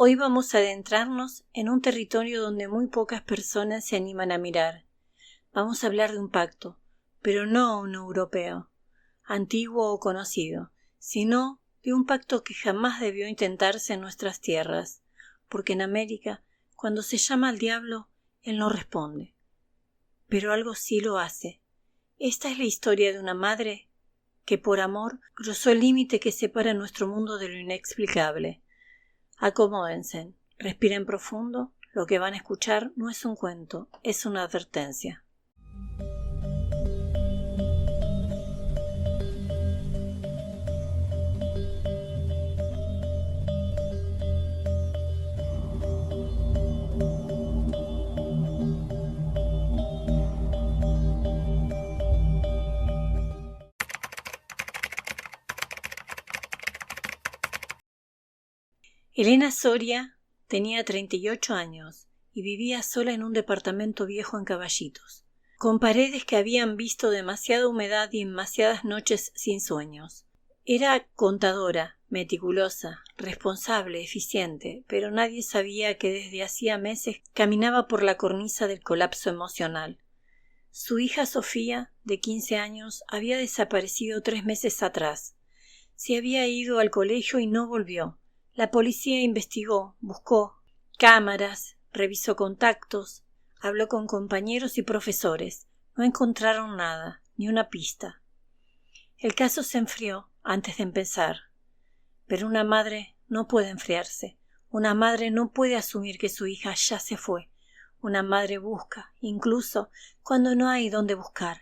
Hoy vamos a adentrarnos en un territorio donde muy pocas personas se animan a mirar. Vamos a hablar de un pacto, pero no un europeo, antiguo o conocido, sino de un pacto que jamás debió intentarse en nuestras tierras, porque en América, cuando se llama al diablo, él no responde. Pero algo sí lo hace. Esta es la historia de una madre que por amor cruzó el límite que separa nuestro mundo de lo inexplicable. Acomódense, respiren profundo, lo que van a escuchar no es un cuento, es una advertencia. Elena Soria tenía 38 años y vivía sola en un departamento viejo en Caballitos, con paredes que habían visto demasiada humedad y demasiadas noches sin sueños. Era contadora, meticulosa, responsable, eficiente, pero nadie sabía que desde hacía meses caminaba por la cornisa del colapso emocional. Su hija Sofía, de 15 años, había desaparecido 3 meses atrás. Se había ido al colegio y no volvió. La policía investigó, buscó cámaras, revisó contactos, habló con compañeros y profesores. No encontraron nada, ni una pista. El caso se enfrió antes de empezar. Pero una madre no puede enfriarse. Una madre no puede asumir que su hija ya se fue. Una madre busca, incluso cuando no hay dónde buscar.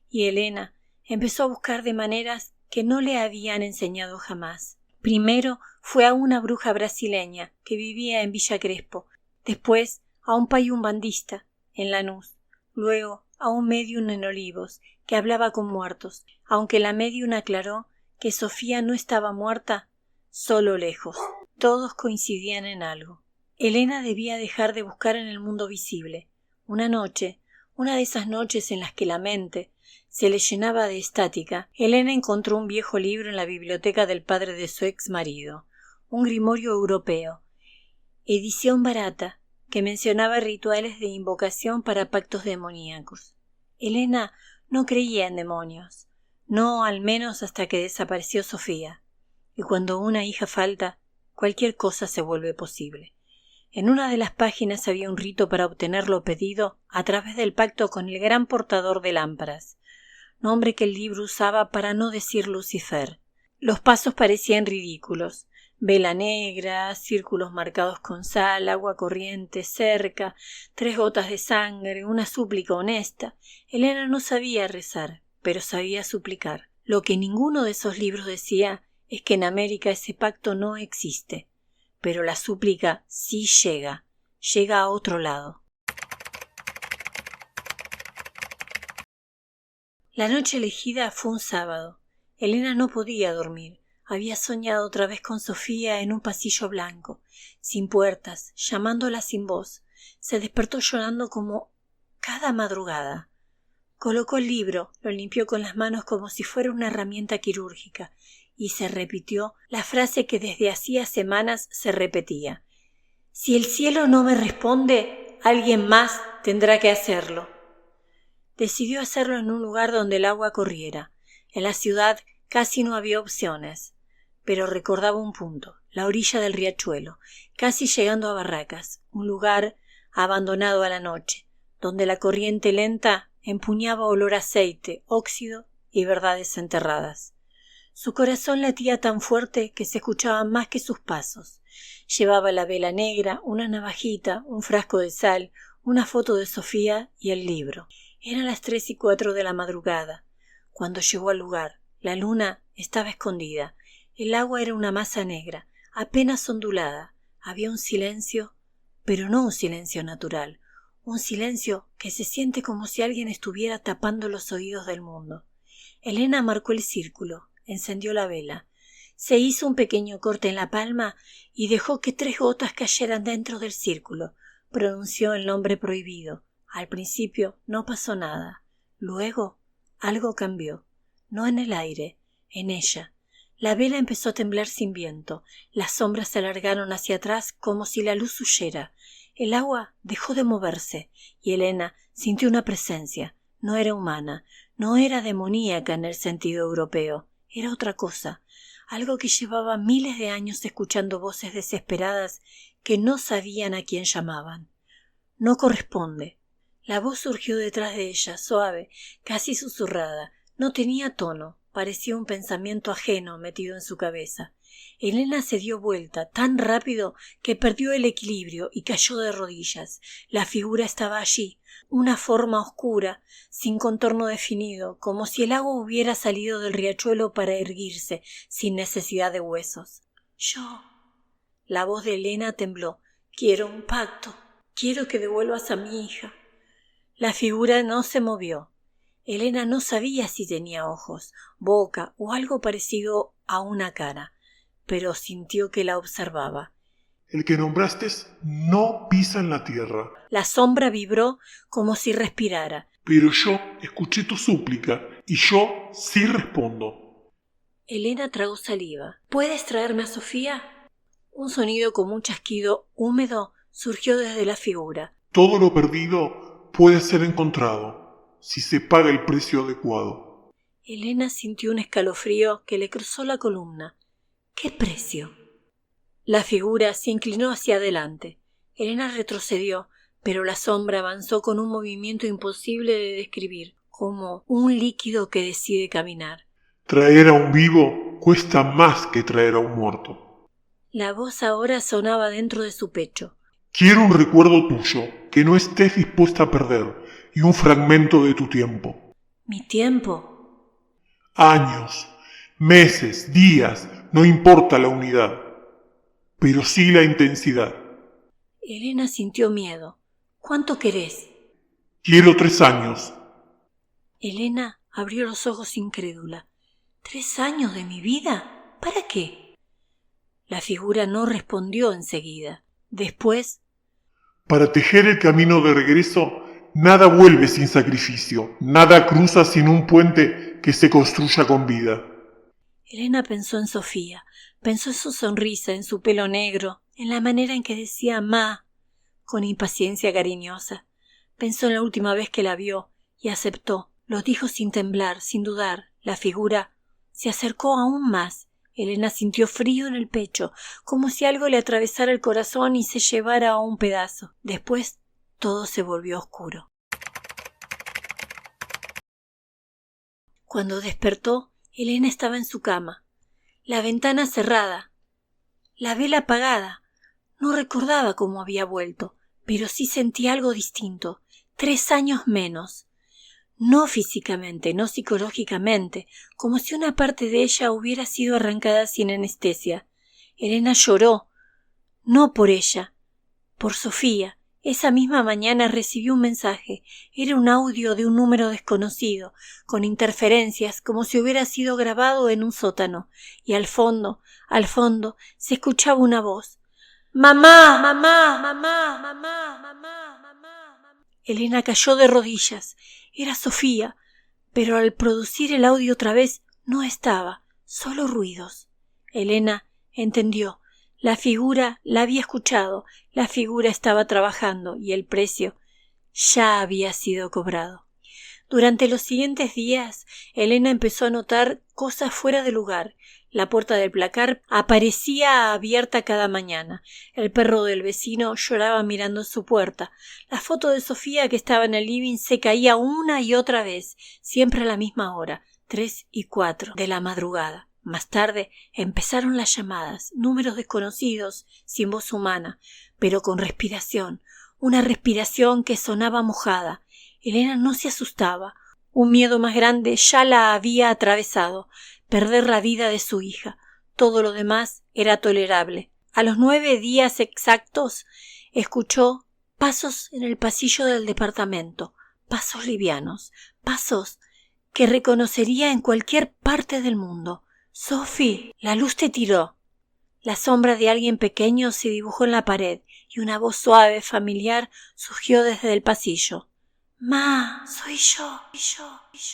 Y Elena empezó a buscar de maneras que no le habían enseñado jamás. Primero fue a una bruja brasileña que vivía en Villa Crespo, después a un payumbandista en Lanús, luego a un médium en Olivos que hablaba con muertos, aunque la médium aclaró que Sofía no estaba muerta, solo lejos. Todos coincidían en algo. Elena debía dejar de buscar en el mundo visible. Una noche, una de esas noches en las que la mente se le llenaba de estática, Elena encontró un viejo libro en la biblioteca del padre de su ex marido, un grimorio europeo, edición barata, que mencionaba rituales de invocación para pactos demoníacos. Elena no creía en demonios, no al menos hasta que desapareció Sofía, y cuando una hija falta, cualquier cosa se vuelve posible. En una de las páginas había un rito para obtener lo pedido a través del pacto con el gran portador de lámparas, nombre que el libro usaba para no decir Lucifer. Los pasos parecían ridículos. Vela negra, círculos marcados con sal, agua corriente, cerca, 3 gotas de sangre, una súplica honesta. Elena no sabía rezar, pero sabía suplicar. Lo que ninguno de esos libros decía es que en América ese pacto no existe. Pero la súplica sí llega a otro lado. La noche elegida fue un sábado. Elena no podía dormir. Había soñado otra vez con Sofía en un pasillo blanco, sin puertas, llamándola sin voz. Se despertó llorando como cada madrugada. Colocó el libro, lo limpió con las manos como si fuera una herramienta quirúrgica, y se repitió la frase que desde hacía semanas se repetía. Si el cielo no me responde, alguien más tendrá que hacerlo. Decidió hacerlo en un lugar donde el agua corriera. En la ciudad casi no había opciones, pero recordaba un punto, la orilla del riachuelo, casi llegando a Barracas, un lugar abandonado a la noche, donde la corriente lenta empuñaba olor a aceite, óxido y verdades enterradas. Su corazón latía tan fuerte que se escuchaba más que sus pasos. Llevaba la vela negra, una navajita, un frasco de sal, una foto de Sofía y el libro. Eran las 3:04 de la madrugada. Cuando llegó al lugar, la luna estaba escondida. El agua era una masa negra, apenas ondulada. Había un silencio, pero no un silencio natural. Un silencio que se siente como si alguien estuviera tapando los oídos del mundo. Elena marcó el círculo, encendió la vela. Se hizo un pequeño corte en la palma y dejó que 3 gotas cayeran dentro del círculo. Pronunció el nombre prohibido. Al principio no pasó nada. Luego algo cambió. No en el aire, en ella. La vela empezó a temblar sin viento. Las sombras se alargaron hacia atrás como si la luz huyera. El agua dejó de moverse y Elena sintió una presencia. No era humana, no era demoníaca en el sentido europeo. Era otra cosa, algo que llevaba miles de años escuchando voces desesperadas que no sabían a quién llamaban. No corresponde. La voz surgió detrás de ella, suave, casi susurrada. No tenía tono, parecía un pensamiento ajeno metido en su cabeza. Elena se dio vuelta tan rápido que perdió el equilibrio y cayó de rodillas. La figura estaba allí, una forma oscura, sin contorno definido, como si el agua hubiera salido del riachuelo para erguirse, sin necesidad de huesos. Yo. La voz de Elena tembló. Quiero un pacto. Quiero que devuelvas a mi hija. La figura no se movió. Elena no sabía si tenía ojos, boca o algo parecido a una cara, pero sintió que la observaba. El que nombraste no pisa en la tierra. La sombra vibró como si respirara. Pero yo escuché tu súplica y yo sí respondo. Elena tragó saliva. ¿Puedes traerme a Sofía? Un sonido como un chasquido húmedo surgió desde la figura. Todo lo perdido puede ser encontrado si se paga el precio adecuado. Elena sintió un escalofrío que le cruzó la columna. ¿Qué precio? La figura se inclinó hacia adelante. Elena retrocedió, pero la sombra avanzó con un movimiento imposible de describir, como un líquido que decide caminar. Traer a un vivo cuesta más que traer a un muerto. La voz ahora sonaba dentro de su pecho. Quiero un recuerdo tuyo, que no estés dispuesta a perder, y un fragmento de tu tiempo. ¿Mi tiempo? Años, meses, días, no importa la unidad, pero sí la intensidad. Elena sintió miedo. ¿Cuánto querés? Quiero 3 años. Elena abrió los ojos incrédula. ¿3 años de mi vida? ¿Para qué? La figura no respondió enseguida. Después, para tejer el camino de regreso, nada vuelve sin sacrificio, nada cruza sin un puente que se construya con vida. Elena pensó en Sofía, pensó en su sonrisa, en su pelo negro, en la manera en que decía «ma» con impaciencia cariñosa. Pensó en la última vez que la vio y aceptó. Lo dijo sin temblar, sin dudar. La figura se acercó aún más. Elena sintió frío en el pecho, como si algo le atravesara el corazón y se llevara a un pedazo. Después todo se volvió oscuro. Cuando despertó, Elena estaba en su cama, la ventana cerrada, la vela apagada. No recordaba cómo había vuelto, pero sí sentía algo distinto. 3 años menos. No físicamente, no psicológicamente, como si una parte de ella hubiera sido arrancada sin anestesia. Elena lloró, no por ella, por Sofía. Esa misma mañana recibió un mensaje. Era un audio de un número desconocido, con interferencias, como si hubiera sido grabado en un sótano. Y al fondo, se escuchaba una voz. «¡Mamá, mamá, mamá, mamá, mamá, mamá!». Elena cayó de rodillas. Era Sofía, pero al producir el audio otra vez no estaba, solo ruidos. Elena entendió. La figura la había escuchado, la figura estaba trabajando y el precio ya había sido cobrado. Durante los siguientes días, Elena empezó a notar cosas fuera de lugar. La puerta del placar aparecía abierta cada mañana. El perro del vecino lloraba mirando su puerta. La foto de Sofía que estaba en el living se caía una y otra vez, siempre a la misma hora, 3:04 de la madrugada. Más tarde empezaron las llamadas, números desconocidos, sin voz humana, pero con respiración, una respiración que sonaba mojada. Elena no se asustaba. Un miedo más grande ya la había atravesado, perder la vida de su hija. Todo lo demás era tolerable. A los 9 días exactos escuchó pasos en el pasillo del departamento, pasos livianos, pasos que reconocería en cualquier parte del mundo. «Sophie, la luz te tiró». La sombra de alguien pequeño se dibujó en la pared y una voz suave, familiar, surgió desde el pasillo. Ma, soy yo.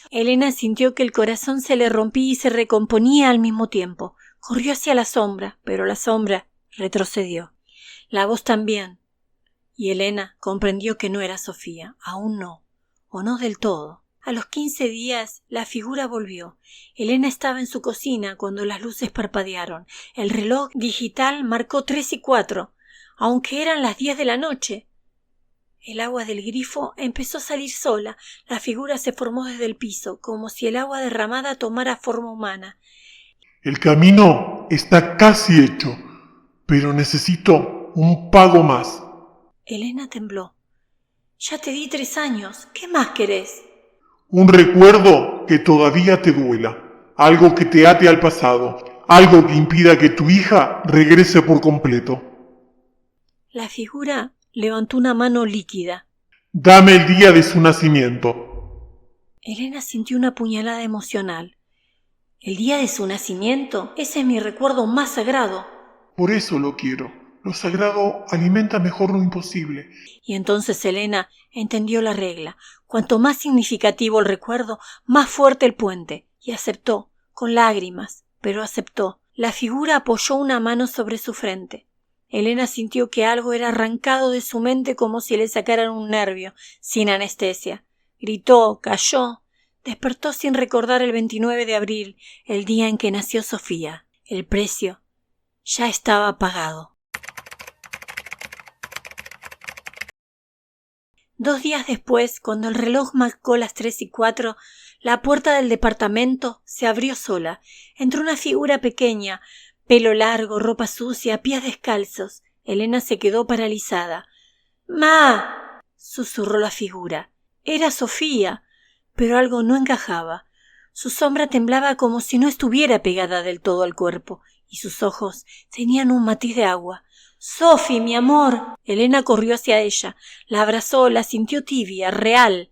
Elena sintió que el corazón se le rompía y se recomponía al mismo tiempo. Corrió hacia la sombra, pero la sombra retrocedió. La voz también. Y Elena comprendió que no era Sofía, aún no, o no del todo. A los 15 días la figura volvió. Elena estaba en su cocina cuando las luces parpadearon. El reloj digital marcó 3:04, aunque eran las 10 de la noche. El agua del grifo empezó a salir sola. La figura se formó desde el piso, como si el agua derramada tomara forma humana. El camino está casi hecho, pero necesito un pago más. Elena tembló. Ya te di 3 años. ¿Qué más querés? Un recuerdo que todavía te duela, algo que te ate al pasado, algo que impida que tu hija regrese por completo. La figura levantó una mano líquida. Dame el día de su nacimiento. Elena sintió una puñalada emocional. ¿El día de su nacimiento? Ese es mi recuerdo más sagrado. Por eso lo quiero. Lo sagrado alimenta mejor lo imposible. Y entonces Elena entendió la regla. Cuanto más significativo el recuerdo, más fuerte el puente. Y aceptó, con lágrimas, pero aceptó. La figura apoyó una mano sobre su frente. Elena sintió que algo era arrancado de su mente como si le sacaran un nervio, sin anestesia. Gritó, cayó, despertó sin recordar el 29 de abril, el día en que nació Sofía. El precio ya estaba pagado. 2 días después, cuando el reloj marcó las 3:04, la puerta del departamento se abrió sola. Entró una figura pequeña, pelo largo, ropa sucia, pies descalzos. Elena se quedó paralizada. —¡Ma! —susurró la figura. Era Sofía, pero algo no encajaba. Su sombra temblaba como si no estuviera pegada del todo al cuerpo, y sus ojos tenían un matiz de agua. —¡Sofi, mi amor! Elena corrió hacia ella, la abrazó, la sintió tibia, real.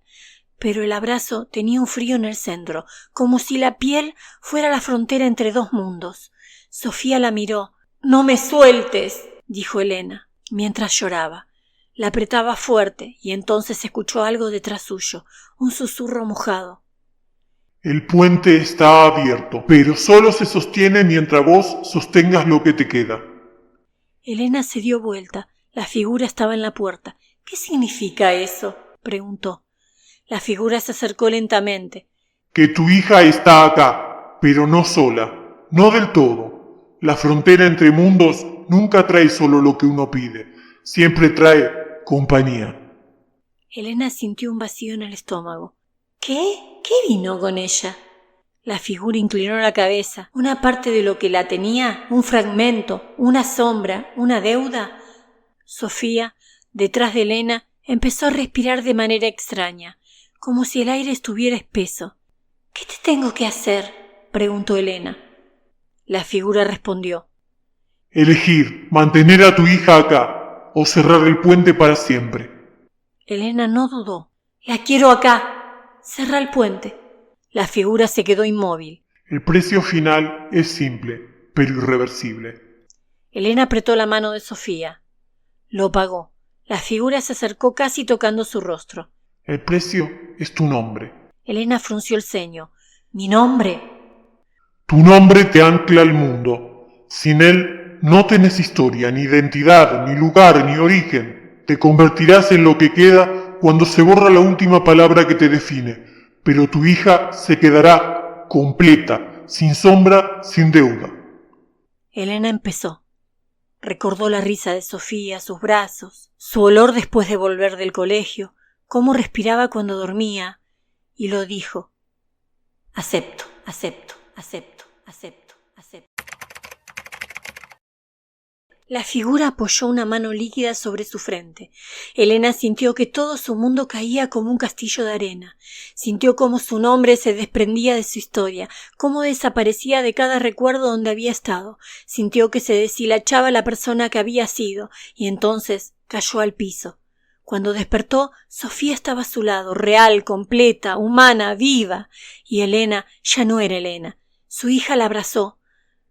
Pero el abrazo tenía un frío en el centro, como si la piel fuera la frontera entre dos mundos. Sofía la miró. —¡No me sueltes! —dijo Elena, mientras lloraba. La apretaba fuerte, y entonces escuchó algo detrás suyo, un susurro mojado. El puente está abierto, pero solo se sostiene mientras vos sostengas lo que te queda. Elena se dio vuelta. La figura estaba en la puerta. —¿Qué significa eso? —preguntó. La figura se acercó lentamente. Que tu hija está acá, pero no sola, no del todo. La frontera entre mundos nunca trae solo lo que uno pide, siempre trae compañía. Elena sintió un vacío en el estómago. ¿Qué? ¿Qué vino con ella? La figura inclinó la cabeza. ¿Una parte de lo que la tenía? ¿Un fragmento? ¿Una sombra? ¿Una deuda? Sofía, detrás de Elena, empezó a respirar de manera extraña, como si el aire estuviera espeso. —¿Qué te tengo que hacer? —preguntó Elena. La figura respondió. Elegir, mantener a tu hija acá, o cerrar el puente para siempre. Elena no dudó. —La quiero acá. Cerrá el puente. La figura se quedó inmóvil. El precio final es simple, pero irreversible. Elena apretó la mano de Sofía. Lo pagó. La figura se acercó casi tocando su rostro. El precio es tu nombre. Elena frunció el ceño. —¿Mi nombre? Tu nombre te ancla al mundo. Sin él no tenés historia, ni identidad, ni lugar, ni origen. Te convertirás en lo que queda cuando se borra la última palabra que te define. Pero tu hija se quedará completa, sin sombra, sin deuda. Elena empezó. Recordó la risa de Sofía, sus brazos, su olor después de volver del colegio, cómo respiraba cuando dormía, y lo dijo. Acepto, acepto, acepto, acepto, acepto. La figura apoyó una mano líquida sobre su frente. Elena sintió que todo su mundo caía como un castillo de arena. Sintió cómo su nombre se desprendía de su historia, cómo desaparecía de cada recuerdo donde había estado. Sintió que se deshilachaba la persona que había sido, y entonces cayó al piso. Cuando despertó, Sofía estaba a su lado, real, completa, humana, viva. Y Elena ya no era Elena. Su hija la abrazó.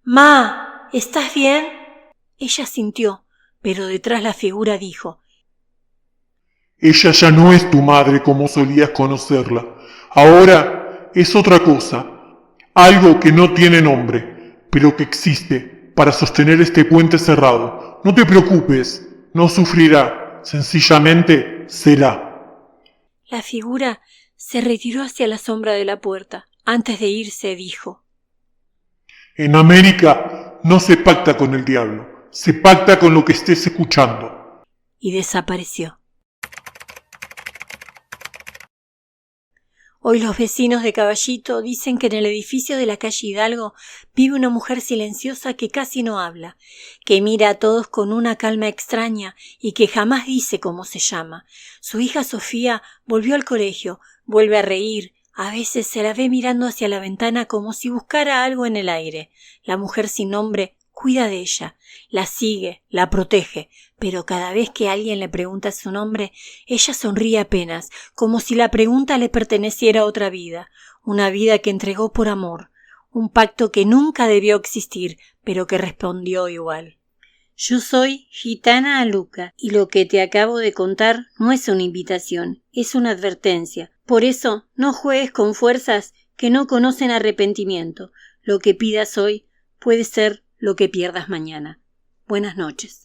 —Ma, ¿estás bien? Ella sintió, pero detrás la figura dijo. Ella ya no es tu madre como solías conocerla. Ahora es otra cosa, algo que no tiene nombre, pero que existe para sostener este puente cerrado. No te preocupes, no sufrirá, sencillamente será. La figura se retiró hacia la sombra de la puerta. Antes de irse dijo: En América no se pacta con el diablo, se pacta con lo que estés escuchando. Y desapareció. Hoy los vecinos de Caballito dicen que en el edificio de la calle Hidalgo vive una mujer silenciosa que casi no habla, que mira a todos con una calma extraña y que jamás dice cómo se llama. Su hija Sofía volvió al colegio, vuelve a reír, a veces se la ve mirando hacia la ventana como si buscara algo en el aire. La mujer sin nombre cuida de ella, la sigue, la protege, pero cada vez que alguien le pregunta su nombre, ella sonríe apenas, como si la pregunta le perteneciera a otra vida, una vida que entregó por amor, un pacto que nunca debió existir, pero que respondió igual. Yo soy Gitana Aluca, y lo que te acabo de contar no es una invitación, es una advertencia. Por eso, no juegues con fuerzas que no conocen arrepentimiento. Lo que pidas hoy puede ser lo que pierdas mañana. Buenas noches.